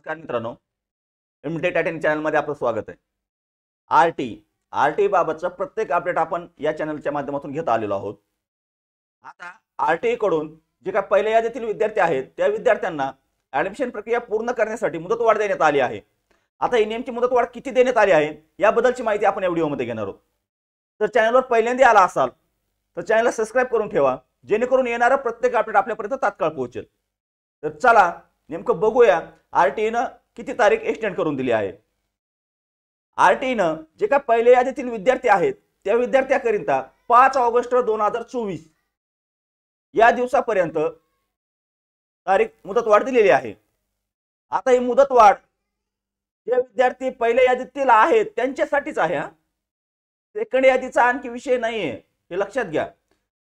नमस्कार मित्रांनो, imitate attend चॅनलमध्ये आपलं स्वागत आहे। आरटी बाबतचा प्रत्येक अपडेट आपण या चॅनलच्या माध्यमातून घेत आलेलो आहोत। आता आरटी कडून जे काही पहिल्या यादीतील विद्यार्थी आहेत त्या विद्यार्थ्यांना ऍडमिशन प्रक्रिया पूर्ण करण्यासाठी मुदतवाढ देण्यात आली आहे। आता ही नेमकी मुदतवाढ किती देण्यात आली आहे याबद्दलची माहिती आपण या व्हिडिओमध्ये घेणार आहोत। तर चॅनलवर पहिल्यांदा आला असाल तर चॅनलला सबस्क्राइब करून ठेवा, जेणेकरून येणारा प्रत्येक अपडेट आपल्यापर्यंत तात्काळ पोहोचेल। तर चला नेमकं बघूया आरटीनं किती तारीख एक्सटेंड करून दिली आहे। आरटीनं जे काही पहिल्या यादीतील विद्यार्थी आहेत त्या विद्यार्थ्यांकरिता 5 ऑगस्ट 2024 या दिवसापर्यंत तारीख मुदतवाढ दिलेली आहे। आता ही मुदतवाढ जे विद्यार्थी पहिल्या यादीतील आहेत त्यांच्यासाठीच आहे। सेकंड यादीचा आणखी विषय नाहीये, हे लक्षात घ्या।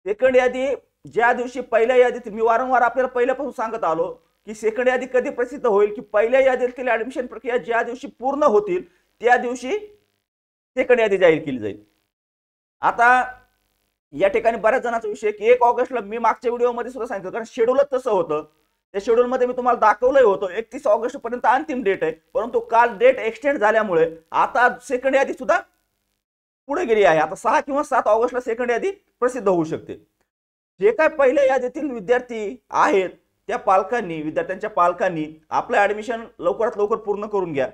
सेकंड यादी ज्या दिवशी पहिल्या यादीतील, मी वारंवार आपल्याला पहिल्यापासून सांगत आलो की सेकंड यादी कधी प्रसिद्ध होईल की पहिल्या यादीतील ऍडमिशन प्रक्रिया ज्या दिवशी पूर्ण होतील त्या दिवशी सेकंड यादी जाहीर केली जाईल। आता या ठिकाणी बऱ्याच जणांचा विषय की 1 ऑगस्टला मी मागच्या व्हिडिओमध्ये सुद्धा सांगितलं, कारण शेड्यूलच तसं होतं। त्या शेड्यूल मध्ये मी तुम्हाला दाखवलंय होतं 31 ऑगस्ट पर्यंत अंतिम डेट आहे, परंतु काल डेट एक्सटेंड झाल्यामुळे आता सेकंड यादी सुद्धा पुढे गेली आहे। आता 6 किंवा 7 ऑगस्टला सेकंड यादी प्रसिद्ध होऊ शकते। जे काय पहिल्या यादीतील विद्यार्थी आहेत त्या पालकांनी, विद्यार्थ्यांच्या पालकांनी आपलं ऍडमिशन लवकरात लवकर पूर्ण करून घ्या।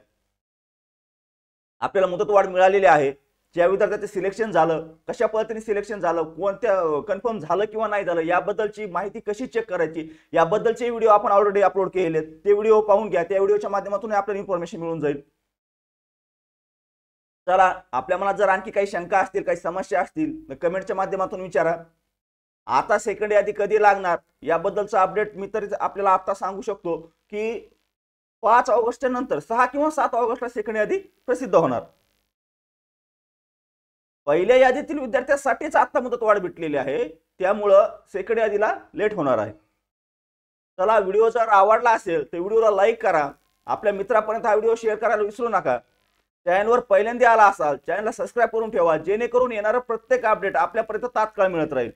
आपल्याला मुदतवाढ मिळालेली आहे। ज्या विद्यार्थ्याचं सिलेक्शन झालं, कशा पद्धतीने सिलेक्शन झालं, कोणत्या कन्फर्म झालं किंवा नाही झालं याबद्दलची माहिती कशी चेक करायची याबद्दलचे व्हिडिओ आपण ऑलरेडी अपलोड केलेत। ते व्हिडिओ पाहून घ्या, त्या व्हिडिओच्या माध्यमातून आपल्याला इन्फॉर्मेशन मिळून जाईल। चला, आपल्या मनात जर आणखी काही शंका असतील, काही समस्या असतील तर कमेंटच्या माध्यमातून विचारा। आता सेकंड यादी कधी लागणार याबद्दलचं अपडेट मी तर आपल्याला आता सांगू शकतो की 5 ऑगस्ट नंतर 6 किंवा 7 ऑगस्टला सेकंड यादी प्रसिद्ध होणार। पहिल्या यादीतील विद्यार्थ्यांसाठीच आता मुदतवाढ भेटलेली आहे, त्यामुळे सेकंड यादीला लेट होणार आहे। चला, व्हिडिओ जर आवडला असेल तर व्हिडिओला लाईक करा, आपल्या मित्रांपर्यंत हा व्हिडिओ शेअर करायला विसरू नका। चॅनलवर पहिल्यांदा आला असाल चॅनलला सबस्क्राइब करून ठेवा, जेणेकरून येणारा प्रत्येक अपडेट आपल्यापर्यंत तात्काळ मिळत राहील।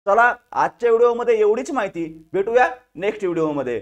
चला, आजच्या व्हिडिओमध्ये एवढीच माहिती, भेटूया नेक्स्ट व्हिडिओमध्ये।